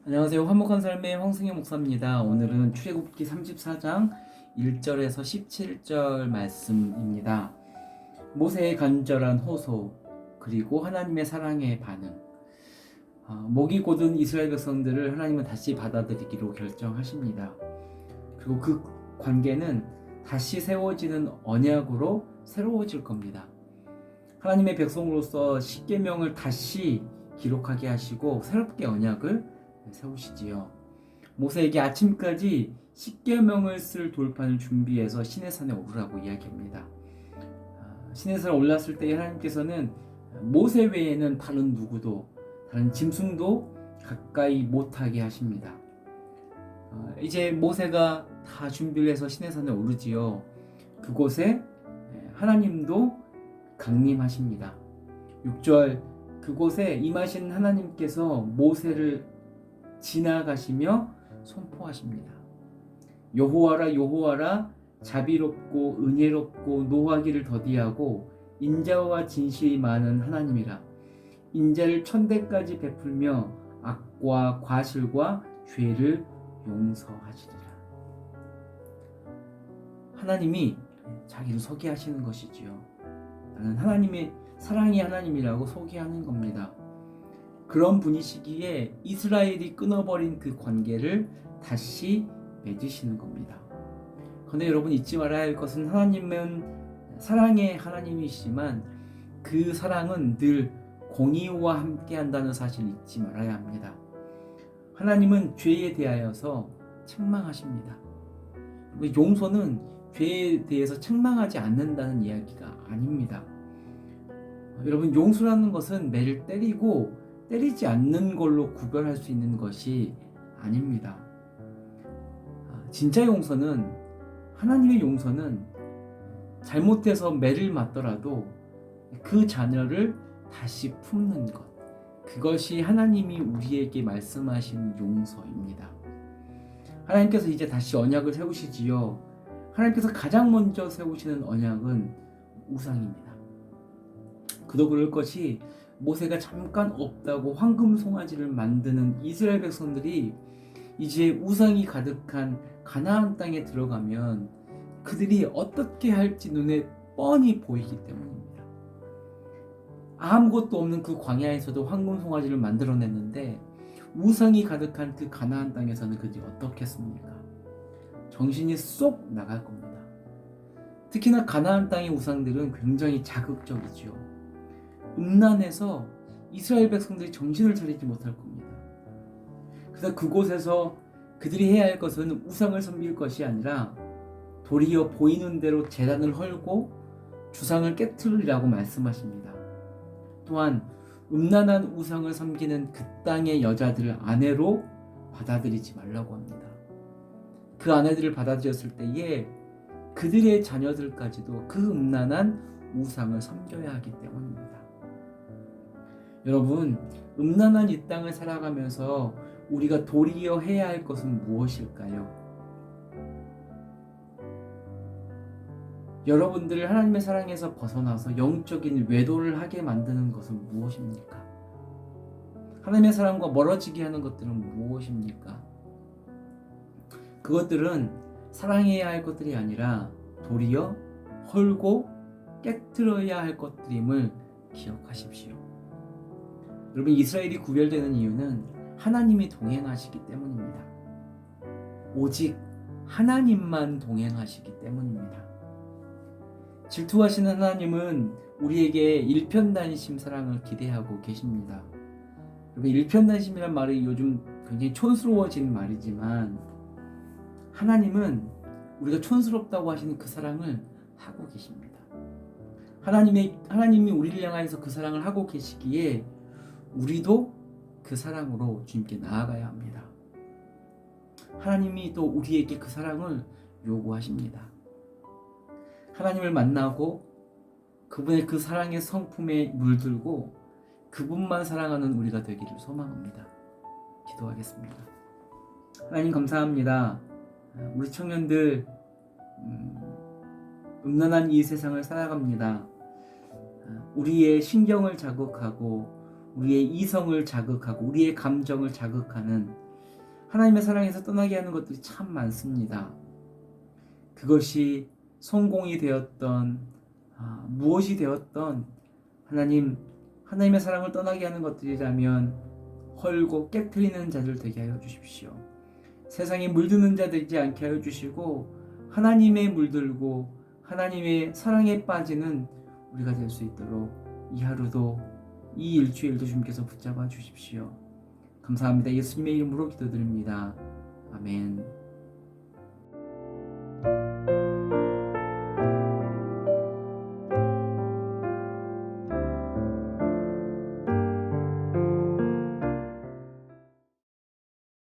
안녕하세요. 화목한 삶의 황승현 목사입니다. 오늘은 출애굽기 34장 1절에서 17절 말씀입니다. 모세의 간절한 호소, 그리고 하나님의 사랑의 반응. 목이 곧은 이스라엘 백성들을 하나님은 다시 받아들이기로 결정하십니다. 그리고 그 관계는 다시 세워지는 언약으로 새로워질 겁니다. 하나님의 백성으로서 십계명을 다시 기록하게 하시고 새롭게 언약을 세우시지요. 모세에게 아침까지 십계명을 쓸 돌판을 준비해서 시내산에 오르라고 이야기합니다. 시내산에 올랐을 때 하나님께서는 모세 외에는 다른 누구도, 다른 짐승도 가까이 못하게 하십니다. 이제 모세가 다 준비를 해서 시내산에 오르지요. 그곳에 하나님도 강림하십니다. 6절, 그곳에 임하신 하나님께서 모세를 지나가시며 선포하십니다. 여호와라 여호와라, 자비롭고 은혜롭고 노하기를 더디하고 인자와 진실이 많은 하나님이라. 인자를 천대까지 베풀며 악과 과실과 죄를 용서하시리라. 하나님이 자기를 소개하시는 것이지요. 나는 하나님의 사랑의 하나님이라고 소개하는 겁니다. 그런 분이시기에 이스라엘이 끊어버린 그 관계를 다시 맺으시는 겁니다. 그런데 여러분 잊지 말아야 할 것은 하나님은 사랑의 하나님이시지만 그 사랑은 늘 공의와 함께 한다는 사실을 잊지 말아야 합니다. 하나님은 죄에 대하여서 책망하십니다. 용서는 죄에 대해서 책망하지 않는다는 이야기가 아닙니다. 여러분, 용서라는 것은 매를 때리고 때리지 않는 걸로 구별할 수 있는 것이 아닙니다. 진짜 용서는, 하나님의 용서는 잘못해서 매를 맞더라도 그 자녀를 다시 품는 것, 그것이 하나님이 우리에게 말씀하신 용서입니다. 하나님께서 이제 다시 언약을 세우시지요. 하나님께서 가장 먼저 세우시는 언약은 우상입니다. 그도 그럴 것이 모세가 잠깐 없다고 황금 송아지를 만드는 이스라엘 백성들이 이제 우상이 가득한 가나안 땅에 들어가면 그들이 어떻게 할지 눈에 뻔히 보이기 때문입니다. 아무것도 없는 그 광야에서도 황금 송아지를 만들어냈는데 우상이 가득한 그 가나안 땅에서는 그들이 어떻겠습니까? 정신이 쏙 나갈 겁니다. 특히나 가나안 땅의 우상들은 굉장히 자극적이죠. 음란해서 이스라엘 백성들이 정신을 차리지 못할 겁니다. 그래서 그곳에서 그들이 해야 할 것은 우상을 섬길 것이 아니라 도리어 보이는 대로 제단을 헐고 주상을 깨트리라고 말씀하십니다. 또한 음란한 우상을 섬기는 그 땅의 여자들을 아내로 받아들이지 말라고 합니다. 그 아내들을 받아들였을 때에 그들의 자녀들까지도 그 음란한 우상을 섬겨야 하기 때문입니다. 여러분, 음란한 이 땅을 살아가면서 우리가 도리어 해야 할 것은 무엇일까요? 여러분들을 하나님의 사랑에서 벗어나서 영적인 외도를 하게 만드는 것은 무엇입니까? 하나님의 사랑과 멀어지게 하는 것들은 무엇입니까? 그것들은 사랑해야 할 것들이 아니라 도리어 헐고 깨트려야 할 것들임을 기억하십시오. 여러분, 이스라엘이 구별되는 이유는 하나님이 동행하시기 때문입니다. 오직 하나님만 동행하시기 때문입니다. 질투하시는 하나님은 우리에게 일편단심 사랑을 기대하고 계십니다. 여러분, 일편단심이란 말이 요즘 굉장히 촌스러워진 말이지만 하나님은 우리가 촌스럽다고 하시는 그 사랑을 하고 계십니다. 하나님이 우리를 향하여서 그 사랑을 하고 계시기에 우리도 그 사랑으로 주님께 나아가야 합니다. 하나님이 또 우리에게 그 사랑을 요구하십니다. 하나님을 만나고 그분의 그 사랑의 성품에 물들고 그분만 사랑하는 우리가 되기를 소망합니다. 기도하겠습니다. 하나님, 감사합니다. 우리 청년들 음란한 이 세상을 살아갑니다. 우리의 신경을 자극하고 우리의 이성을 자극하고 우리의 감정을 자극하는 하나님의 사랑에서 떠나게 하는 것들이 참 많습니다. 그것이 성공이 되었던 무엇이 되었던 하나님의 사랑을 떠나게 하는 것들이라면 헐고 깨트리는 자들 되게 하여 주십시오. 세상에 물드는 자 되지 않게 하여 주시고 하나님의 물들고 하나님의 사랑에 빠지는 우리가 될 수 있도록 이 하루도 이 일주일도 주님께서 붙잡아 주십시오. 감사합니다. 예수님의 이름으로 기도드립니다. 아멘.